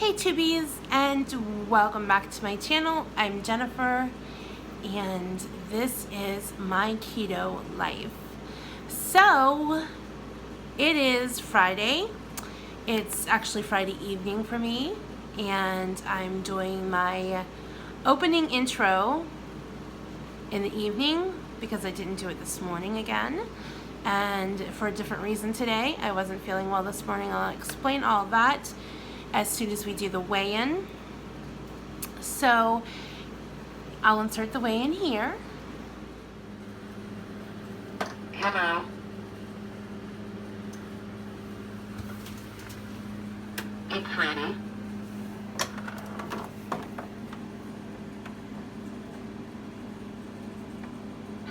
Hey tubies, and welcome back to my channel. I'm Jennifer, and this is my keto life. So it is Friday. It's actually Friday evening for me, and I'm doing my opening intro in the evening because I didn't do it this morning again, and for a different reason today. I wasn't feeling well this morning. I'll explain all that as soon as we do the weigh-in. So I'll insert the weigh-in here. Hello. It's ready.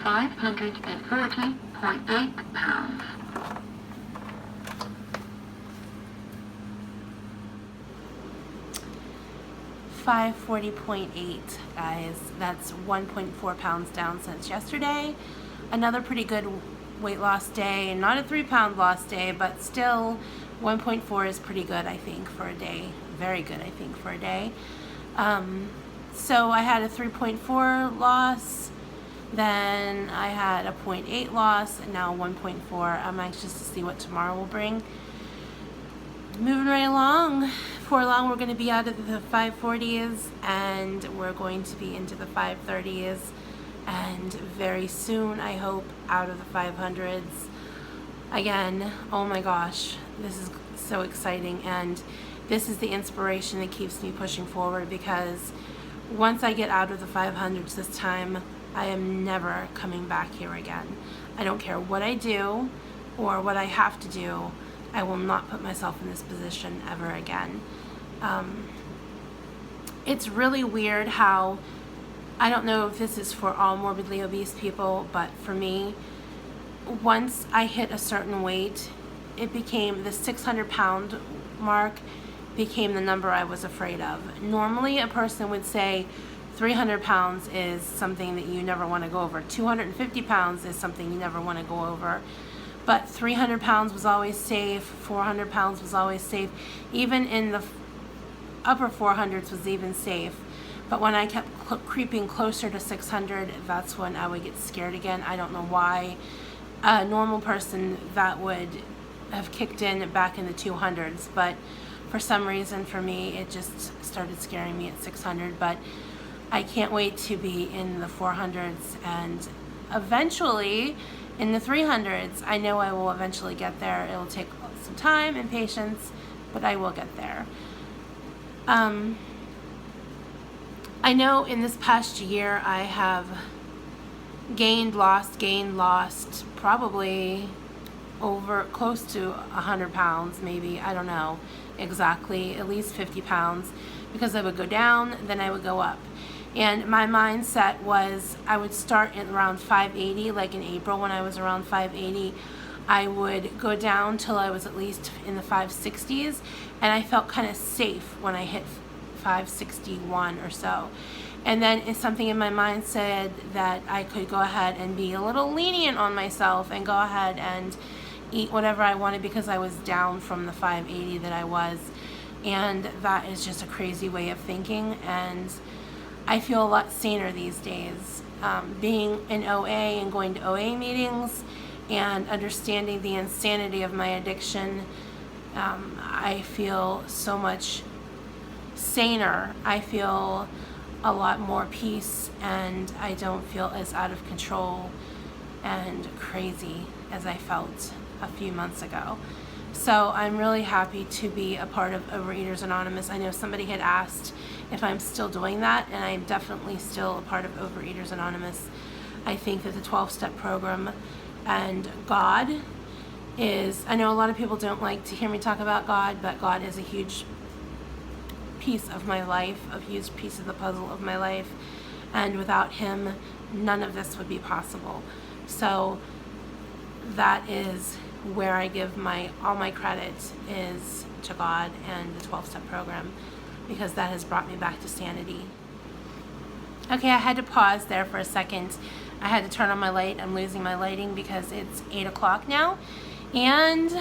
£540.8. 540.8, guys. That's 1.4 pounds down since yesterday. Another pretty good weight loss day. Not a 3-pound loss day, but still 1.4 is pretty good, I think, for a day. Very good, I think, for a day. So I had a 3.4 loss, then I had a 0.8 loss, and now 1.4. I'm anxious to see what tomorrow will bring. Moving right along. Before long, we're going to be out of the 540s, and we're going to be into the 530s, and very soon, I hope, out of the 500s. Again, oh my gosh, this is so exciting, and this is the inspiration that keeps me pushing forward, because once I get out of the 500s this time, I am never coming back here again. I don't care what I do or what I have to do. I will not put myself in this position ever again. It's really weird how, I don't know if this is for all morbidly obese people, but for me, once I hit a certain weight, it became the 600-pound mark became the number I was afraid of. Normally, a person would say 300 pounds is something that you never want to go over. 250 pounds is something you never want to go over. But 300 pounds was always safe, 400 pounds was always safe. Even in the upper 400s was even safe. But when I kept creeping closer to 600, that's when I would get scared again. I don't know why. A normal person, that would have kicked in back in the 200s. But for some reason, for me, it just started scaring me at 600. But I can't wait to be in the 400s and eventually in the 300s. I know I will eventually get there. It will take some time and patience, but I will get there. I know in this past year I have gained, lost, probably over close to 100 pounds, maybe, I don't know exactly, at least 50 pounds, because I would go down, then I would go up. And my mindset was I would start at around 580, like in April when I was around 580. I would go down till I was at least in the 560s, and I felt kind of safe when I hit 561 or so. And then something in my mind said that I could go ahead and be a little lenient on myself and go ahead and eat whatever I wanted because I was down from the 580 that I was. And that is just a crazy way of thinking, and I feel a lot saner these days. Being in OA and going to OA meetings and understanding the insanity of my addiction, I feel so much saner. I feel a lot more peace, and I don't feel as out of control and crazy as I felt a few months ago. So I'm really happy to be a part of Overeaters Anonymous. I know somebody had asked if I'm still doing that, and I'm definitely still a part of Overeaters Anonymous. I think that the 12-step program and God is, I know a lot of people don't like to hear me talk about God, but God is a huge piece of my life, a huge piece of the puzzle of my life, and without Him, none of this would be possible. So that is where I give all my credit is to God and the 12-step program, because that has brought me back to sanity. Okay, I had to pause there for a second. I had to turn on my light. I'm losing my lighting because it's 8 o'clock now, and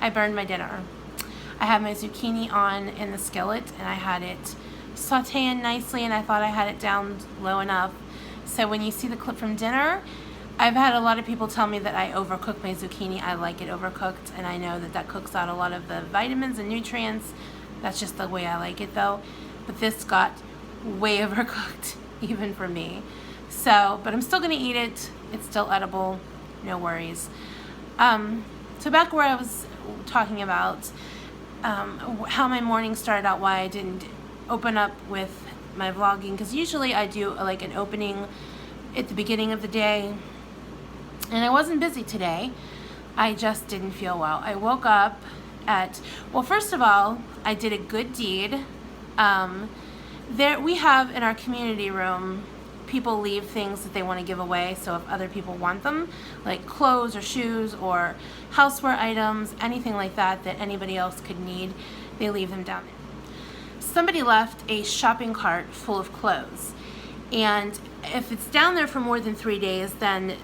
I burned my dinner. I had my zucchini on in the skillet, and I had it sauteing nicely, and I thought I had it down low enough. So when you see the clip from dinner, I've had a lot of people tell me that I overcook my zucchini. I like it overcooked, and I know that that cooks out a lot of the vitamins and nutrients. That's just the way I like it though. But this got way overcooked, even for me. So, but I'm still gonna eat it. It's still edible, no worries. So back where I was talking about how my morning started out, why I didn't open up with my vlogging, because usually I do like an opening at the beginning of the day, and I wasn't busy today. I just didn't feel well. I woke up at, well, first of all, I did a good deed. There we have in our community room, people leave things that they want to give away, so if other people want them, like clothes or shoes or houseware items, anything like that that anybody else could need, they leave them down there. Somebody left a shopping cart full of clothes, and if it's down there for more than 3 days, then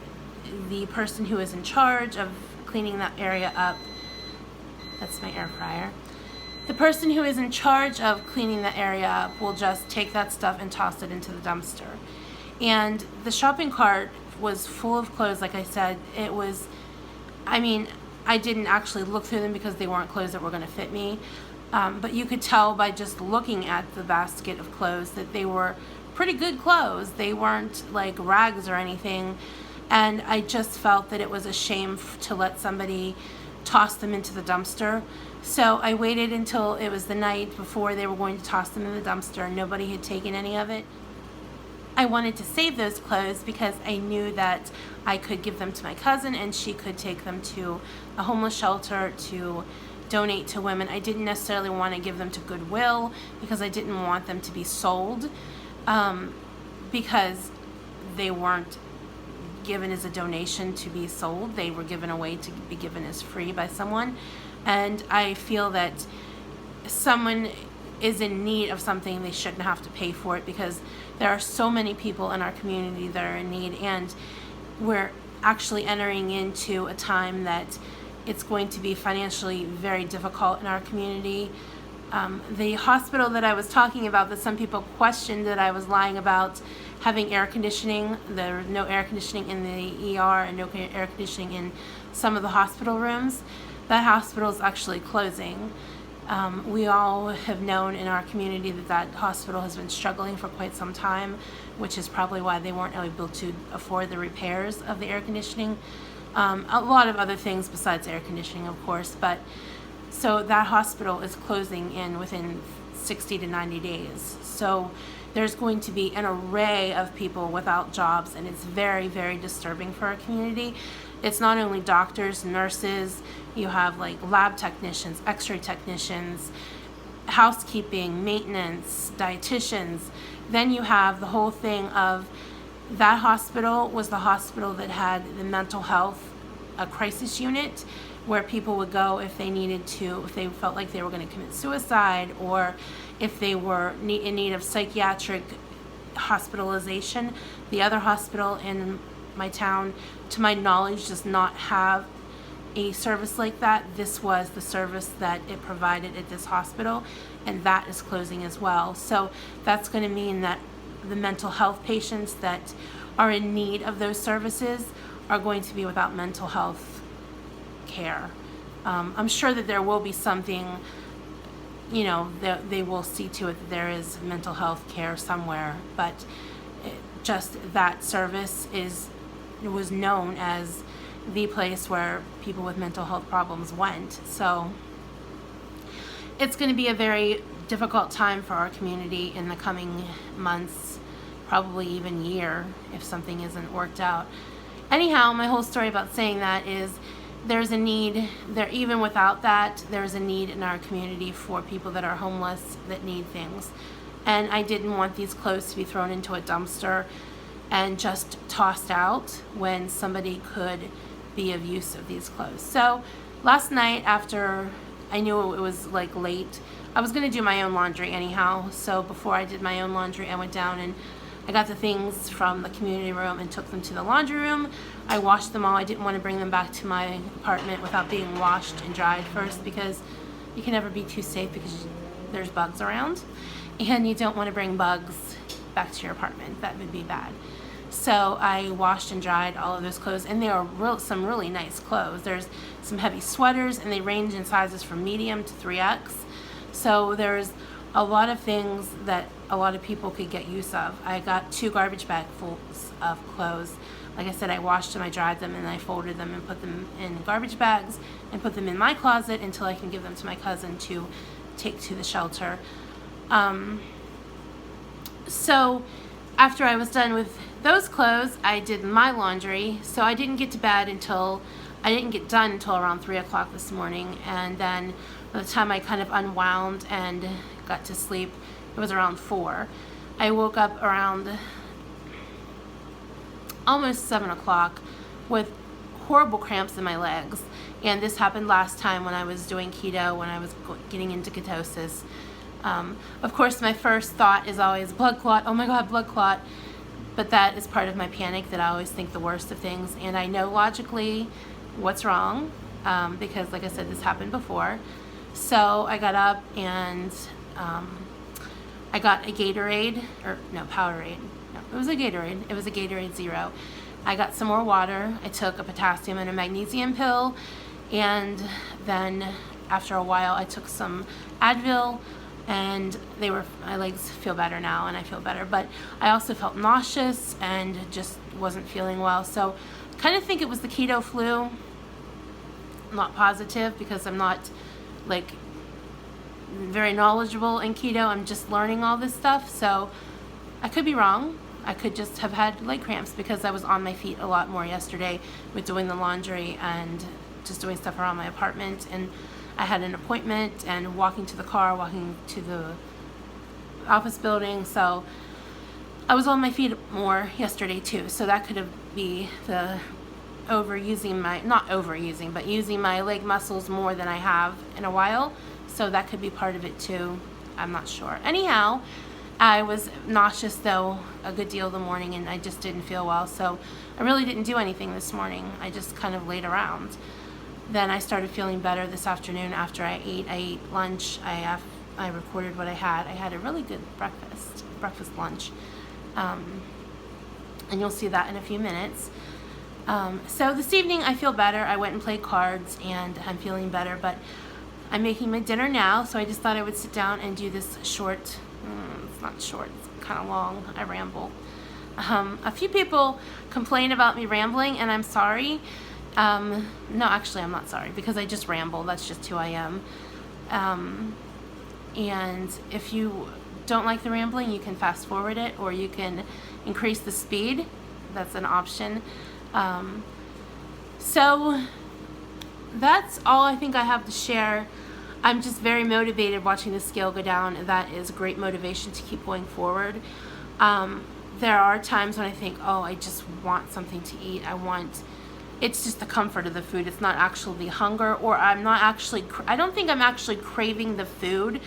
the person who is in charge of cleaning that area up, that's my air fryer, the person who is in charge of cleaning the area up will just take that stuff and toss it into the dumpster. And the shopping cart was full of clothes. Like I said, it was, I mean, I didn't actually look through them because they weren't clothes that were going to fit me. But you could tell by just looking at the basket of clothes that they were pretty good clothes. They weren't like rags or anything. And I just felt that it was a shame to let somebody toss them into the dumpster. So I waited until it was the night before they were going to toss them in the dumpster, and nobody had taken any of it. I wanted to save those clothes because I knew that I could give them to my cousin and she could take them to a homeless shelter to donate to women. I didn't necessarily want to give them to Goodwill because I didn't want them to be sold, because they weren't given as a donation to be sold. They were given away to be given as free by someone. And I feel that someone is in need of something, they shouldn't have to pay for it, because there are so many people in our community that are in need, and we're actually entering into a time that it's going to be financially very difficult in our community. The hospital that I was talking about, that some people questioned that I was lying about having air conditioning, there was no air conditioning in the ER and no air conditioning in some of the hospital rooms, that hospital is actually closing. We all have known in our community that that hospital has been struggling for quite some time, which is probably why they weren't able to afford the repairs of the air conditioning. A lot of other things besides air conditioning, of course, but so that hospital is closing within 60 to 90 days. So there's going to be an array of people without jobs, and it's very, very disturbing for our community. It's not only doctors, nurses, you have like lab technicians, x-ray technicians, housekeeping, maintenance, dietitians. Then you have the whole thing of that hospital was the hospital that had the mental health crisis unit, where people would go if they needed to, if they felt like they were going to commit suicide, or if they were in need of psychiatric hospitalization. The other hospital in my town, to my knowledge, does not have a service like that. This was the service that it provided at this hospital, and that is closing as well. So that's going to mean that the mental health patients that are in need of those services are going to be without mental health care. I'm sure that there will be something, you know, they will see to it that there is mental health care somewhere, but just that service was known as the place where people with mental health problems went. So it's going to be a very difficult time for our community in the coming months, probably even year, if something isn't worked out. Anyhow, my whole story about saying that is there's a need there. Even without that, there's a need in our community for people that are homeless that need things. And I didn't want these clothes to be thrown into a dumpster and just tossed out when somebody could be of use of these clothes. So last night, after I knew it was like late, I was going to do my own laundry anyhow. So before I did my own laundry, I went down and I got the things from the community room and took them to the laundry room. I washed them all. I didn't want to bring them back to my apartment without being washed and dried first, because you can never be too safe because there's bugs around, and you don't want to bring bugs back to your apartment. That would be bad. So I washed and dried all of those clothes, and there are some really nice clothes. There's some heavy sweaters, and they range in sizes from medium to 3X. So there's a lot of things that a lot of people could get use of. I got 2 garbage bags of clothes. Like I said, I washed them, I dried them, and I folded them and put them in garbage bags and put them in my closet until I can give them to my cousin to take to the shelter. So after I was done with those clothes, I did my laundry. So I didn't get done until around 3 o'clock this morning. And then by the time I kind of unwound and got to sleep, it was around 4. I woke up around almost 7 o'clock with horrible cramps in my legs. And this happened last time when I was doing keto, when I was getting into ketosis. Of course, my first thought is always blood clot. Oh my God, blood clot. But that is part of my panic, that I always think the worst of things. And I know logically what's wrong, because like I said, this happened before. So I got up and I got a Gatorade, Powerade. No, it was a Gatorade. It was a Gatorade Zero. I got some more water. I took a potassium and a magnesium pill. And then after a while, I took some Advil. And my legs feel better now, and I feel better. But I also felt nauseous and just wasn't feeling well. So I kind of think it was the keto flu. I'm not positive because I'm not like very knowledgeable in keto. I'm just learning all this stuff. So I could be wrong. I could just have had leg cramps because I was on my feet a lot more yesterday with doing the laundry and just doing stuff around my apartment. And I had an appointment and walking to the car, walking to the office building. So I was on my feet more yesterday too. So that could be the using my leg muscles more than I have in a while. So that could be part of it too. I'm not sure. Anyhow, I was nauseous though a good deal of the morning, and I just didn't feel well. So I really didn't do anything this morning. I just kind of laid around. Then I started feeling better this afternoon after I ate lunch. I recorded what I had. I had a really good breakfast lunch. And you'll see that in a few minutes. So this evening I feel better. I went and played cards and I'm feeling better, but I'm making my dinner now, so I just thought I would sit down and do this short, it's not short, it's kind of long, I ramble. A few people complain about me rambling, and I'm sorry. No, actually I'm not sorry, because I just ramble. That's just who I am. And if you don't like the rambling, you can fast forward it, or you can increase the speed. That's an option. So that's all I think I have to share. I'm just very motivated watching the scale go down, and that is great motivation to keep going forward. There are times when I think, oh, I just want something to eat. It's just the comfort of the food. It's not actually the hunger, or I don't think I'm actually craving the food.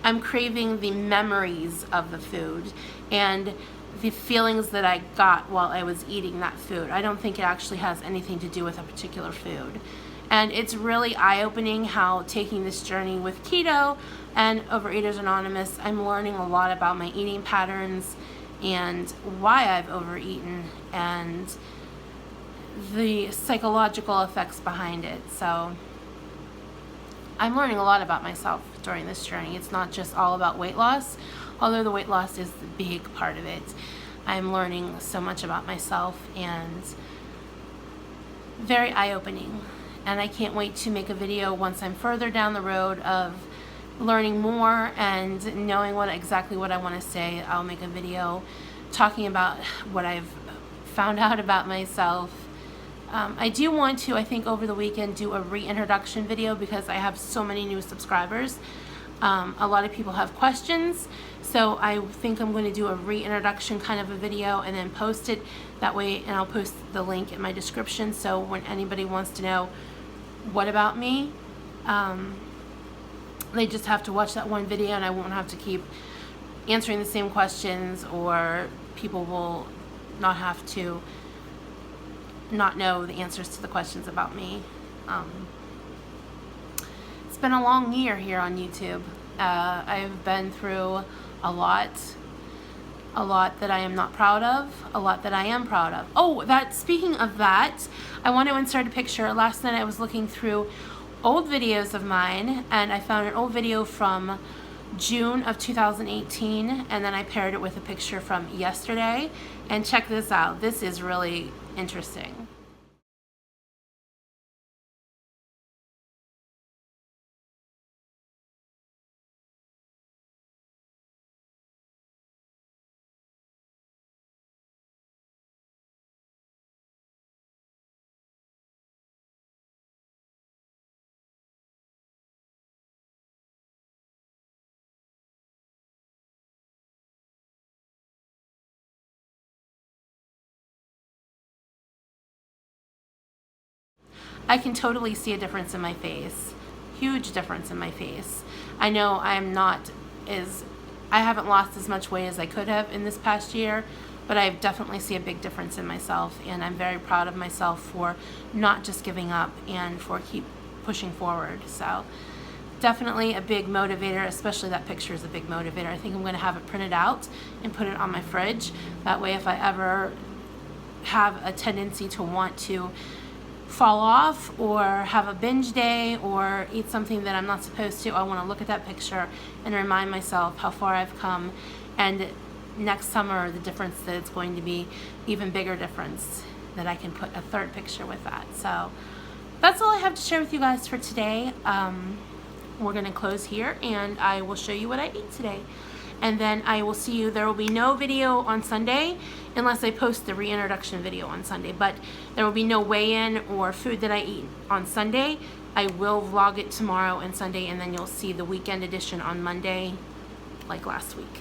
I'm craving the memories of the food and the feelings that I got while I was eating that food. I don't think it actually has anything to do with a particular food. And it's really eye-opening how taking this journey with keto and Overeaters Anonymous, I'm learning a lot about my eating patterns and why I've overeaten and the psychological effects behind it. So I'm learning a lot about myself during this journey. It's not just all about weight loss, although the weight loss is the big part of it. I'm learning so much about myself, and very eye-opening. And I can't wait to make a video once I'm further down the road of learning more and knowing exactly what I want to say. I'll make a video talking about what I've found out about myself. I do want to, I think over the weekend, do a reintroduction video because I have so many new subscribers. A lot of people have questions, so I think I'm going to do a reintroduction kind of a video and then post it that way, and I'll post the link in my description, so when anybody wants to know what about me, they just have to watch that one video, and I won't have to keep answering the same questions, or people will not have to not know the answers to the questions about me. It's been a long year here on YouTube. I've been through a lot that I am not proud of, a lot that I am proud of. Oh, speaking of that, I want to insert a picture. Last night I was looking through old videos of mine, and I found an old video from June of 2018, and then I paired it with a picture from yesterday. And check this out. This is really interesting. I can totally see a difference in my face. Huge difference in my face. I know I haven't lost as much weight as I could have in this past year, but I definitely see a big difference in myself, and I'm very proud of myself for not just giving up and for keep pushing forward. So definitely a big motivator, especially that picture is a big motivator. I think I'm going to have it printed out and put it on my fridge. That way if I ever have a tendency to want to fall off or have a binge day or eat something that I'm not supposed to, I want to look at that picture and remind myself how far I've come, and next summer the difference that it's going to be even bigger difference, that I can put a third picture with that. So that's all I have to share with you guys for today. We're going to close here, and I will show you what I ate today. And then I will see you. There will be no video on Sunday unless I post the reintroduction video on Sunday. But there will be no weigh-in or food that I eat on Sunday. I will vlog it tomorrow and Sunday, and then you'll see the weekend edition on Monday, like last week.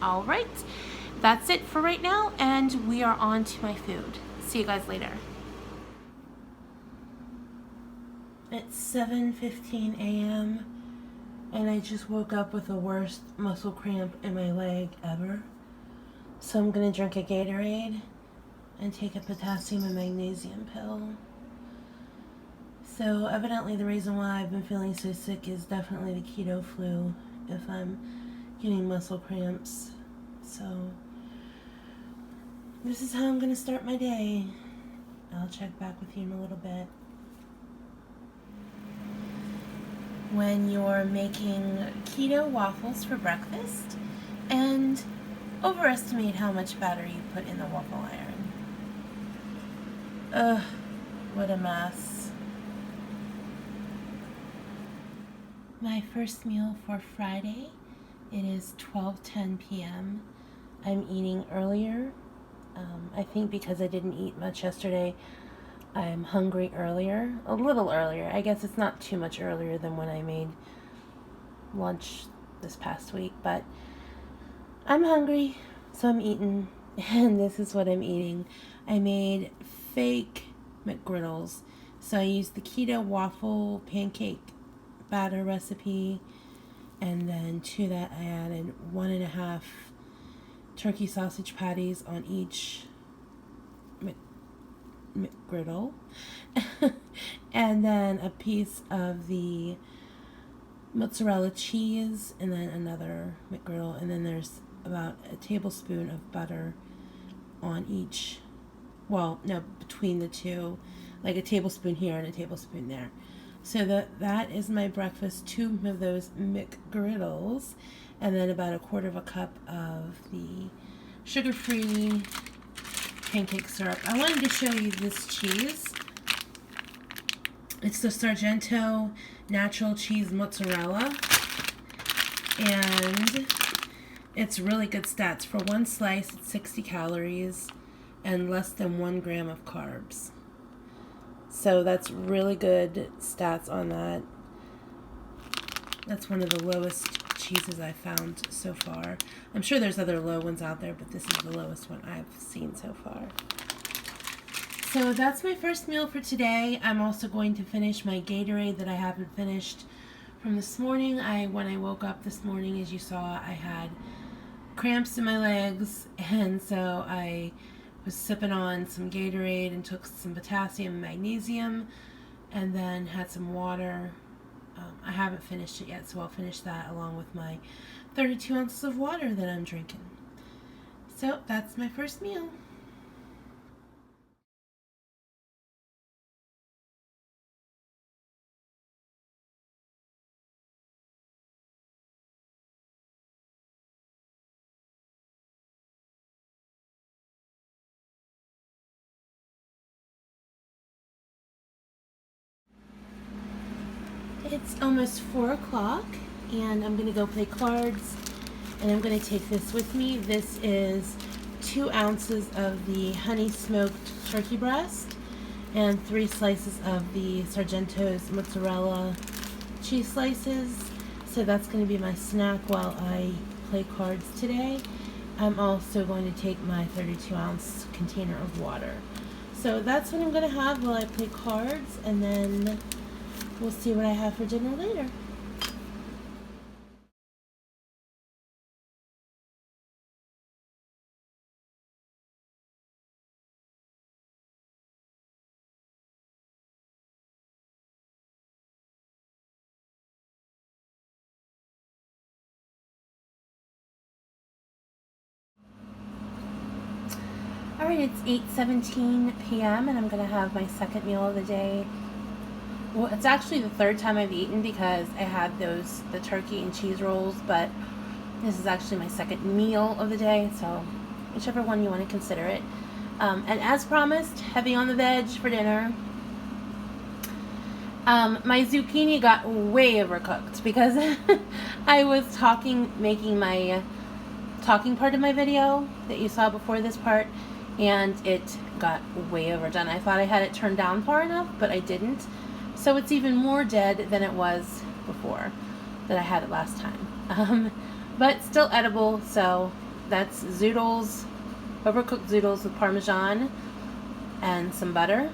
All right. That's it for right now, and we are on to my food. See you guys later. It's 7:15 a.m. and I just woke up with the worst muscle cramp in my leg ever. So I'm gonna drink a Gatorade and take a potassium and magnesium pill. So evidently the reason why I've been feeling so sick is definitely the keto flu if I'm getting muscle cramps. So this is how I'm gonna start my day. I'll check back with you in a little bit. When you're making keto waffles for breakfast and overestimate how much batter you put in the waffle iron. Ugh, what a mess. My first meal for Friday, it is 12:10 p.m. I'm eating earlier. I think because I didn't eat much yesterday, I'm hungry earlier, a little earlier. I guess it's not too much earlier than when I made lunch this past week, but I'm hungry, so I'm eating, and this is what I'm eating. I made fake McGriddles, so I used the keto waffle pancake batter recipe, and then to that I added 1.5 turkey sausage patties on each McGriddle and then a piece of the mozzarella cheese, and then another McGriddle, and then there's about a tablespoon of butter on each, well, no, between the two, like a tablespoon here and a tablespoon there. So that is my breakfast, 2 of those McGriddles, and then about 1/4 cup of the sugar-free pancake syrup. I wanted to show you this cheese. It's the Sargento natural cheese mozzarella, and it's really good stats. For one slice, it's 60 calories and less than 1 gram of carbs. So that's really good stats on that. That's one of the lowest cheeses I've found so far. I'm sure there's other low ones out there, but this is the lowest one I've seen so far. So that's my first meal for today. I'm also going to finish my Gatorade that I haven't finished from this morning. When I woke up this morning, as you saw, I had cramps in my legs, and so I was sipping on some Gatorade and took some potassium and magnesium, and then had some water I haven't finished it yet, so I'll finish that along with my 32 ounces of water that I'm drinking. So that's my first meal. It's almost 4 o'clock, and I'm going to go play cards, and I'm going to take this with me. This is 2 ounces of the honey smoked turkey breast and 3 slices of the Sargento's mozzarella cheese slices. So that's going to be my snack while I play cards today. I'm also going to take my 32-ounce container of water. So that's what I'm going to have while I play cards, and then we'll see what I have for dinner later. Alright, it's 8:17 p.m. and I'm going to have my second meal of the day. Well, it's actually the third time I've eaten because I had the turkey and cheese rolls, but this is actually my second meal of the day, so whichever one you want to consider it. And as promised, heavy on the veg for dinner. My zucchini got way overcooked because I was making my talking part of my video that you saw before this part, and it got way overdone. I thought I had it turned down far enough, but I didn't. So it's even more dead than it was before that I had it last time. But still edible, so that's zoodles, overcooked zoodles with Parmesan and some butter.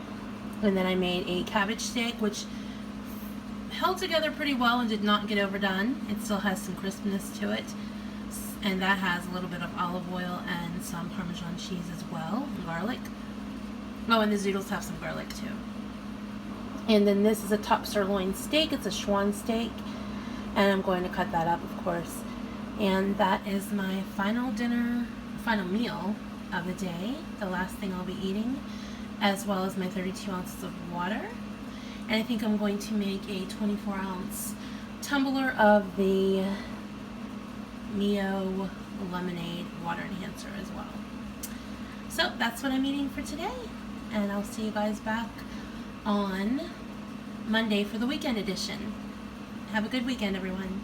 And then I made a cabbage steak, which held together pretty well and did not get overdone. It still has some crispness to it. And that has a little bit of olive oil and some Parmesan cheese as well, and garlic. Oh, and the zoodles have some garlic too. And then this is a top sirloin steak. It's a Schwan steak. And I'm going to cut that up, of course. And that is my final meal of the day. The last thing I'll be eating, as well as my 32 ounces of water. And I think I'm going to make a 24-ounce tumbler of the Mio lemonade water enhancer as well. So that's what I'm eating for today, and I'll see you guys back on Monday for the weekend edition. Have a good weekend, everyone.